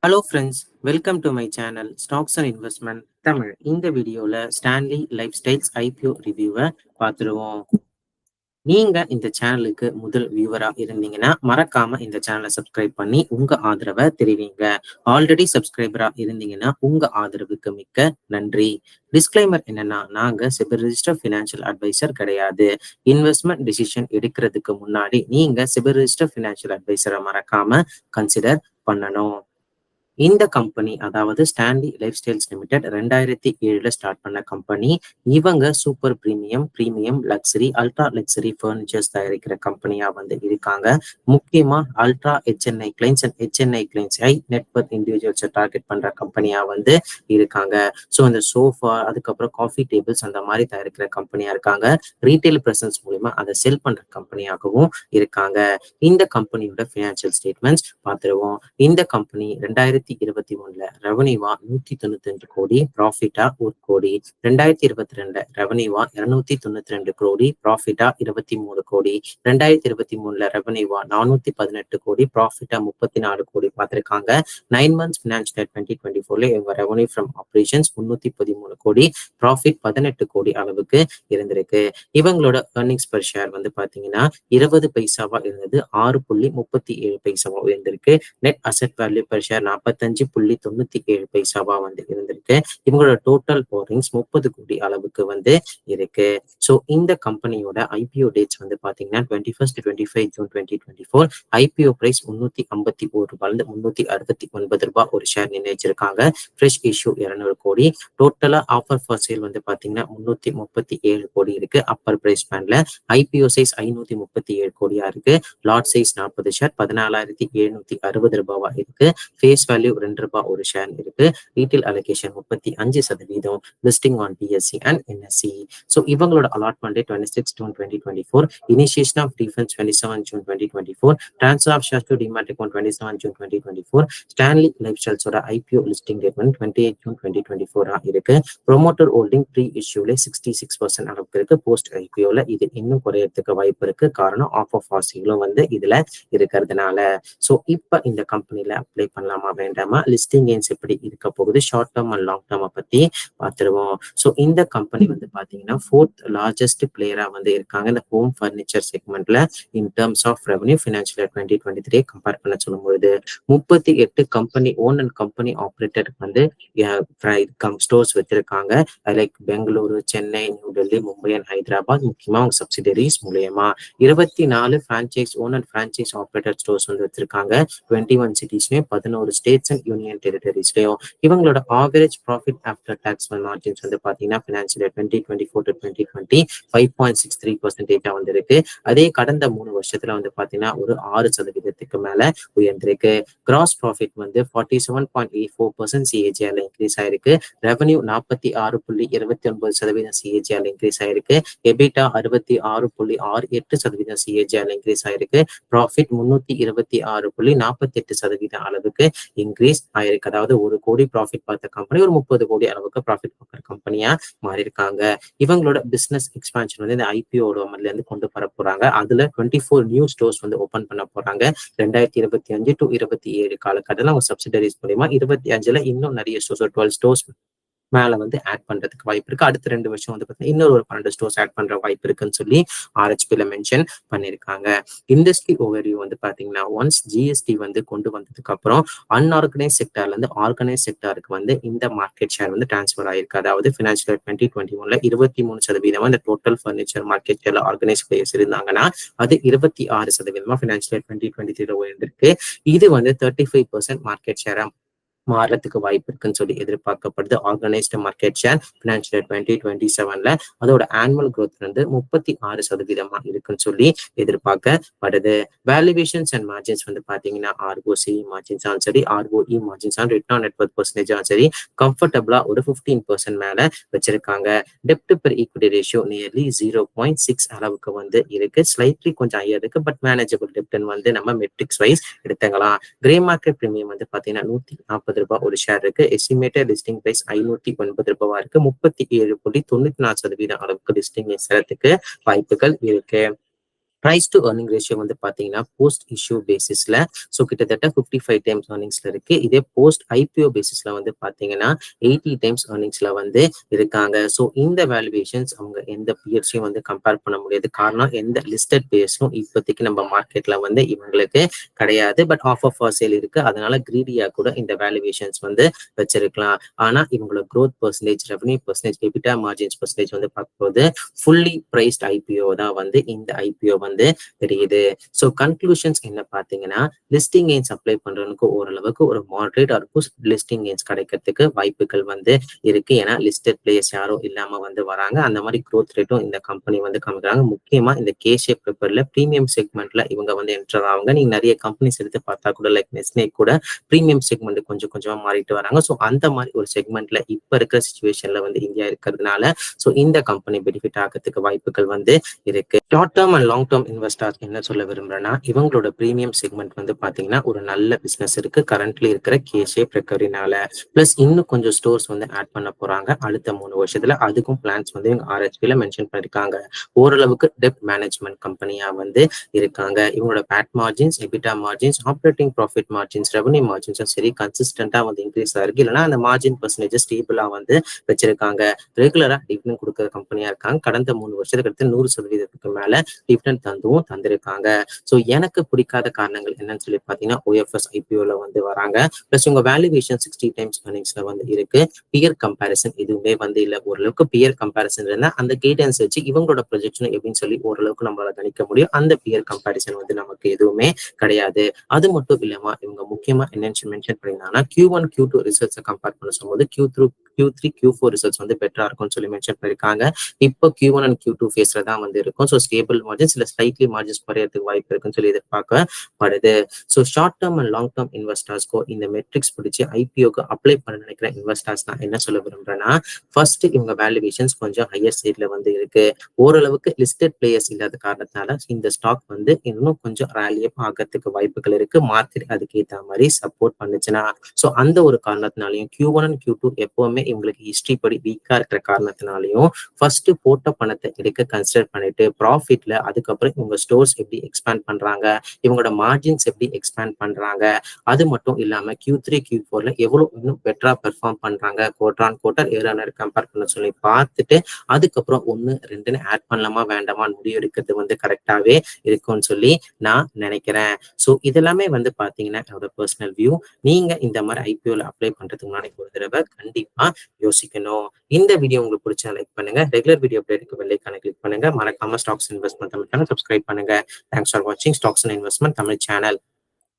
Hello friends, welcome to my channel stocks and investment Tamil. இந்த வீடியோவில் Stanley life styles IPO ரிவ்யூவை பார்த்துருவோம். நீங்க இந்த சேனலுக்கு முதல் வியூவரா இருந்தீங்கன்னா மறக்காம இந்த சேனலை சப்ஸ்கிரைப் பண்ணி உங்க ஆதரவை தெரிவிங்க. ஆல்ரெடி சப்ஸ்கிரைபரா இருந்தீங்கன்னா உங்க ஆதரவுக்கு மிக்க நன்றி. டிஸ்க்ளைமர் என்னன்னா, நாங்க சிபில் ரிஜிஸ்டர் ஃபினான்ஷியல் அட்வைசர் கிடையாது. இன்வெஸ்ட்மெண்ட் டிசிஷன் எடுக்கிறதுக்கு முன்னாடி நீங்க சிபில் ரிஜிஸ்டர் ஃபினான்ஷியல் அட்வைசரை மறக்காம கன்சிடர் பண்ணணும். இந்த கம்பெனி அதாவது Stanley lifestyles limited 2007 start பண்ண கம்பெனி. இவங்க super premium luxury ultra luxury furnitures தயாரிக்கிற கம்பெனியா இருக்காங்க. முக்கியமா ultra HNI clients and HNI clients high net worth இண்டிவிஜுவல்ஸை டார்கெட் பண்ற கம்பெனியா இருக்காங்க. ஸோ இந்த சோஃபா, அதுக்கப்புறம் காஃபி டேபிள்ஸ் அந்த மாதிரி தயாரிக்கிற கம்பெனியா இருக்காங்க. ரீட்டைல் பிரசன்ஸ் மூலியமா அதை செல் பண்ற கம்பெனியாகவும் இருக்காங்க. இந்த கம்பெனியோட ஃபினான்ஷியல் ஸ்டேட்மெண்ட்ஸ் பார்த்துருவோம். இந்த கம்பெனி 2021 ரெவன்யூவா 195 கோடி, ப்ராஃபிட்டா 1 கோடி. 2022 ரெவன்யூவா 292 கோடி, ப்ராஃபிட்டா 23 கோடி. 2023 ரெவன்யூவா 418 கோடி, ப்ராஃபிட்டா 34 கோடி பார்த்திருக்காங்க. 9 months ஃபினான்ஷியல் 2024 இவங்க ரெவன்யூ ஃப்ரம் ஆபரேஷன்ஸ் 313 கோடி, ப்ராஃபிட் 18 கோடி அளவுக்கு இருந்திருக்கு. இவங்களோட earnings per share பாத்தீங்கன்னா 20 பைசாவா இருந்தது 6.37 பைசாவா இருந்திருக்கு. Net asset value per share 45.97 பைசாவா இருந்திருக்கு. இவங்களோட டோட்டல் போரிங்ஸ் 30 கோடி அளவுக்கு இருக்கு. ஸோ இந்த கம்பெனியோட ஐபிஓ டேட்ஸ் பாத்தீங்கன்னா 21st 25 ஜூன் 2024. ஐபிஓ பிரைஸ் 351 ரூபாய் 369 ரூபாய் ஒரு ஷேர் நிர்ணயிச்சிருக்காங்க. ஃப்ரெஷ் இஷ்யூ 200 கோடி. டோட்டலா ஆஃபர் ஃபார் சேல் பாத்தீங்கன்னா 337 கோடி இருக்கு. அப்பர் பிரைஸ் பேண்ட்ல ஐபிஓ சைஸ் 537 கோடியா இருக்கு. லாட் சைஸ் 40 ஷேர் 14,760 ரூபாவா இருக்கு. ஃபேஸ் வேல்யூ 2 ரூபாய் ஒரு ஷேர் இருக்கு. Retail allocation 35%. Listing on BSE and NSE. So இவங்களோட allotment 26 June 2024. Initiation of defence 27 June 2024. Transfer of shares to demat account 27 June 2024. Stanley life ஸ்டைல்ஸோட IPO listing date 28 June 2024 இருக்கு. Promoter holding pre இஷ்யூல 66% அளவுக்கு இருக்கு. Post ஐபிஓல இது இன்னும் குறையறதுக்கு வாய்ப்பு இருக்கு. காரணம் ஆஃப் ஆஃப் ஆசிங்களும் இதுல இருக்கிறதுனால. ஸோ இப்ப இந்த கம்பெனில அப்ளை பண்ணலாமா வேண்டாமா, லிஸ்டிங் கெயின்ஸ் எப்படி இருக்க போகுது, ஷார்ட் டேர்ம் அண்ட் லாங் டேர்மை பத்தி பார்த்துருவோம். ஸோ இந்த கம்பெனி பாத்தீங்கன்னா 4th லார்ஜஸ்ட் பிளேயரா இருக்காங்க இந்த ஹோம் ஃபர்னிச்சர் செக்மெண்ட்ல. In terms of revenue financial 2023 compare பண்ண சொல்லும்போது 38 company own and company operator stores வச்சிருக்காங்க. Like Bengaluru, Chennai, New Delhi, Mumbai and Hyderabad. முக்கியமா அவங்க சப்சிடரிஸ் மூலியமா 24 franchise own and franchise operator stores வச்சிருக்காங்க. 21 சிட்டிஸ்லயும் 11 ஸ்டேட்ஸ் அண்ட் யூனியன் டெரிட்டரிஸ்லயும். இவங்களோட average profit after tax margins பாத்தீங்கன்னா பினான்சியல் 2024 to 2020 5.63% இருக்கு. அதே கடந்த 3 வருஷத்துல பாத்தீங்கன்னா ஒரு 6% மேல உயர்ந்திருக்கு. கிராஸ் ப்ராஃபிட் 47.84% சிஏஜிஆர்ல இன்க்ரீஸ் ஆயிருக்கு. ரெவன்யூ 46.29% சிஏஜிஆர்ல இன்க்ரீஸ் ஆயிருக்கு. எபிட்டா 66.68% சிஏஜிஆர்ல இன்க்ரீஸ் ஆயிருக்கு. ப்ராஃபிட் 326.48% அளவுக்கு இன்க்ரீஸ் ஆயிருக்கு. அதாவது 1 கோடி ப்ராஃபிட் பார்த்த கம்பெனி ஒரு 30 கோடி அளவுக்கு ப்ராஃபிட் பார்க்குற கம்பெனியா மாறி இருக்காங்க. இவங்களோட பிசினஸ் எக்ஸ்பான்ஷன் இந்த ஐபிஓட இருந்து கொண்டு வர போறாங்க. அதுல 24 நியூ ஸ்டோர்ஸ் ஓபன் பண்ண போறாங்க. 2025 to 27 காலகட்டத்தில் அவங்க சப்சிடரிஸ் மூலியமா 25ல இன்னும் நிறைய ஸ்டோர்ஸ் 12 ஸ்டோர்ஸ் மேல ஆட் பண்றதுக்கு வாய்ப்பு இருக்கு. அடுத்த 2 வருஷம் பாத்தீங்கன்னா இன்னொரு 12 ஸ்டோர்ஸ் ஆட் பண்ற வாய்ப்பு இருக்குன்னு சொல்லி ஆர்ஹெச்பில மென்ஷன் பண்ணிருக்காங்க. இண்டஸ்ட்ரி ஓவர்வியூ பாத்தீங்கன்னா ஒன்ஸ் ஜிஎஸ்டி கொண்டு வந்ததுக்கு அப்புறம் அன்ஆர்கனைஸ் செக்டார்ல இருந்து ஆர்கனைஸ் செக்டாருக்கு இந்த மார்க்கெட் ஷேர் டிரான்ஸ்பர் ஆயிருக்கு. அதாவது பினான்சியல் 2021 23% இந்த டோட்டல் பர்னிச்சர் மார்க்கெட் ஷேர்ல ஆர்கனைஸ் பிளேயர்ஸ் இருந்தாங்கன்னா அது 26% பினான்சியல் 2023 உயர்ந்திருக்கு. இது 35% மார்க்கெட் ஷேரா மாறத்துக்கு வாய்ப்பு இருக்குன்னு சொல்லி எதிர்பார்க்கப்படுது. ஆர்கனைஸ்டு மார்க்கெட் ஷேர் பினான்சியல் 2027ல அதோட ஆனுவல் growth 36% இருக்குன்னு சொல்லி எதிர்பார்க்கப்படுது. வேல்யூவேஷன்ஸ் அண்ட் மார்ஜின்ஸ் பாத்தீங்கன்னா ஆர்ஓசி மார்ஜின்ஸ் சரி, ROE margins return on net Worth percentage சரி கம்ஃபர்டபுளா ஒரு 15% மேல வச்சிருக்காங்க. டெப்ட் பெர் ஈக்விட்டி ரேஷியோ நியர்லி 0.6 அளவுக்கு இருக்கு. ஸ்லைட்லி கொஞ்சம் ஹையர் இருக்கு. பட் மேனேஜபிள் டெப்ட் நம்ம மெட்ரிக்ஸ் வைஸ் எடுத்துக்கலாம். கிரே மார்க்கெட் பிரீமியம் பாத்தீங்கன்னா 140 ரூபாய் ஒரு ஷேர் இருக்கு. எஸ்டிமேட்டட் லிஸ்டிங் பிரைஸ் 509 ரூபாய் இருக்கு. 37.94% அளவுக்கு லிஸ்டிங் சேரத்துக்கு வாய்ப்புகள் இருக்கு. பிரைஸ் டு ஏர்னிங் ரேஷியோ வந்து பாத்தீங்கன்னா போஸ்ட் இஷ்யூ பேசிஸ்ல கிட்டத்தட்ட 55 டைம்ஸ் ஏர்னிங்ஸ்ல இருக்கு. இதே போஸ்ட் ஐபிஓ பேசிஸ்ல வந்து பாத்தீங்கன்னா 80 டைம்ஸ் ஏர்னிங்ஸ்ல வந்து இருக்காங்க. இந்த வேல்யூவேஷன்ஸ் அவங்க எந்த பியர்ஸையும் வந்து கம்பேர் பண்ண முடியாது. காரணம் எந்த லிஸ்டட் பியர்ஸும் இப்போதைக்கு நம்ம மார்க்கெட்ல வந்து இவங்களுக்கு கிடையாது. பட் ஆஃப் சேல் இருக்கு. அதனால கிரீடியா கூட இந்த வேல்யூவேஷன்ஸ் வந்து வச்சிருக்கலாம். ஆனா இவங்களோட growth percentage, revenue percentage, EBITDA margins percentage வந்து பார்க்கும்போது ஃபுல்லி பிரைஸ்ட் ஐபிஓ தான் வந்து இந்த ஐபிஓ வந்து தெரியுது. கன்க்ளூஷன்ஸ் என்ன பார்த்தீங்கன்னா, லிஸ்டிங் கெயின்ஸ் அப்ளை பண்றவனுக்கு ஓரளவுக்கு ஒரு மாடரேட் இருக்கும் லிஸ்டிங் கெயின்ஸ் கிடைக்கிறதுக்கு வாய்ப்புகள் வந்து இருக்கு. ஏன்னா லிஸ்டட் பிளேயர்ஸ் யாரும் இல்லாம வந்து வராங்க. அந்த மாதிரி growth ரேட்டும் இந்த கம்பெனி வந்து காமிக்கிறாங்க. முக்கியமா இந்த கேஷேப் பேப்பர்ல பிரீமியம் செக்மெண்ட்ல இவங்க வந்து என்டர் ஆவாங்க. நீங்க நிறைய கம்பெனிஸ் எடுத்து பார்த்தா கூட லைக் நெஸ்லே கூட பிரீமியம் செக்மெண்ட் கொஞ்சம் கொஞ்சமா மாறிட்டு வராங்க. அந்த மாதிரி ஒரு செக்மெண்ட்ல இப்ப இருக்கிற சுச்சுவேஷன்ல வந்து இந்தியா இருக்கிறதுனால இந்த கம்பெனி பெனிஃபிட் ஆகிறதுக்கு வாய்ப்புகள் வந்து இருக்கு. Short term and long term investors என்ன சொல்ல விரும்புறேன்னா, இவங்களோட பிரீமியம் செக்மெண்ட் வந்து பாத்தீங்கன்னா ஒரு நல்ல பிசினஸ் இருக்கு கரண்ட்லி இருக்கிற கேஷேப் ரெக்கவரினால. பிளஸ் இன்னும் கொஞ்சம் ஸ்டோர்ஸ் வந்து ஆட் பண்ண போறாங்க அடுத்த 3 வருஷத்துல. அதுக்கும் பிளான்ஸ் வந்து இவங்க ஆர்ஹெச்பில மென்ஷன் பண்ணிருக்காங்க. ஓரளவுக்கு டெப்ட் மேனேஜ்மெண்ட் கம்பெனியா வந்து இருக்காங்க. இவங்களோட PAT margins, EBITDA margins, operating profit margins, revenue மார்ஜின்ஸும் சரி கன்சிஸ்டன்டா வந்து இன்க்ரீஸ் ஆயிருக்கு. இல்லைன்னா அந்த மார்ஜின் பர்சன்டேஜ் ஸ்டேபிளா வந்து வச்சிருக்காங்க. ரெகுலரா டிவிடெண்ட் கொடுக்குற கம்பெனியா இருக்காங்க. கடந்த 3 வருஷத்துக்கு அடுத்து 100% மேல டிவிடெண்ட் தந்திருக்காங்க. எனக்கு பிடிக்காத காரணங்கள் என்னன்னு சொல்லி பாத்தீங்கன்னா, OFS IPOல வந்து வராங்க. பிளஸ் உங்க வேல்யூவேஷன் 60 டைம்ஸ் earningsல வந்து இருக்கு. பியர் கம்பேரிசன் எதுவுமே வந்து இல்ல. ஓரளவுக்கு பியர் கம்பேரிசன் இருந்தா அந்த கைடன்ஸ் வச்சு இவங்களோட ப்ரொஜெக்ஷன் எப்படின்னு சொல்லி ஓரளவுக்கு நம்மளால கணிக்க முடியும். அந்த பியர் கம்பேரிசன் வந்து நமக்கு எதுவுமே கிடையாது. அது மட்டும் இல்லாம இவங்க முக்கியமா என்னன்னு மென்ஷன் பண்ணியிருந்தாங்கன்னா, Q1 Q2 ரிசல்ட்ஸை கம்பேர் பண்ண சொல்லும்போது Q3 Q4 ரிசல்ட்ஸ் வந்து பெட்டரா இருக்கும்னு சொல்லி மென்ஷன் பண்ணிருக்காங்க. இப்போ Q1 அண்ட் Q2 ஃபேஸ்ல தான் வந்து இருக்கும். ஸ்டேபிள் மார்ஜின்ஸ் இல்ல ஸ்லைட்லி மார்ஜின்ஸ் குறையறதுக்கு வாய்ப்பு இருக்குன்னு சொல்லி எதிர்பார்க்கப்படுது. Short term and long term இன்வெஸ்டர்ஸ்க்கோ இந்த மெட்ரிக்ஸ் பிடிச்சி ஐபிஓக்கு அப்ளை பண்ண நினைக்கிற இன்வெஸ்டர்ஸ் தான் என்ன சொல்ல விரும்புறேன்னா, ஃபர்ஸ்ட் இவங்க வேல்யூவேஷன்ஸ் கொஞ்சம் ஹையர் சைட்ல வந்து இருக்கு. ஓரளவுக்கு லிஸ்டட் பிளேயர்ஸ் இல்லாத காரணத்தினால இந்த ஸ்டாக் வந்து இன்னும் கொஞ்சம் ரேலியப் ஆகிறதுக்கு வாய்ப்புகள் இருக்கு. மார்க்கெட் அதுக்கு ஏற்ற மாதிரி சப்போர்ட் பண்ணுச்சுன்னா. அந்த ஒரு காரணத்தினாலையும் Q1 அண்ட் Q2 எப்பவுமே இவங்களுக்கு ஹிஸ்டரி படி வீக்கா இருக்கிற காரணத்தினாலையும் ஃபர்ஸ்ட் போட்ட பணத்தை எடுக்க கன்சிடர் பண்ணிட்டு ப்ராஃபிட்ல அதுக்கப்புறம் இவங்க ஸ்டோர்ஸ் எப்படி எக்ஸ்பேண்ட் பண்றாங்க, இவங்களோட மார்ஜின்ஸ் எப்படி எக்ஸ்பேண்ட் பண்றாங்க, அது மட்டும் இல்லாம Q3 Q4ல எவ்வளவு இன்னும் பெட்டரா பெர்ஃபார்ம் பண்றாங்க குவார்டர் இயர் கம்பேர் பண்ண சொல்லி பார்த்துட்டு அதுக்கப்புறம் 1 2 ஆட் பண்ணலாமா வேண்டாமான்னு முடிவு எடுக்கிறது வந்து கரெக்டாவே இருக்கும்னு சொல்லி நான் நினைக்கிறேன். இதெல்லாமே வந்து பாத்தீங்கன்னா என்னோட பர்சனல் வியூ. நீங்க இந்த மாதிரி ஐபிஓல அப்ளை பண்றதுக்கு முன்னாடி ஒரு தடவை கண்டிப்பா யோசிக்கணும். இந்த வீடியோ உங்களுக்கு பிடிச்சா லைக் பண்ணுங்க. ரெகுலர் வீடியோ அப்டேட்டுக்கு பெல் ஐகானை கிளிக் பண்ணுங்க. மறக்காம stocks investment Tamil channel subscribe பண்ணுங்க. தேங்க்ஸ் ஃபார் வாட்சிங் stocks and investment Tamil channel.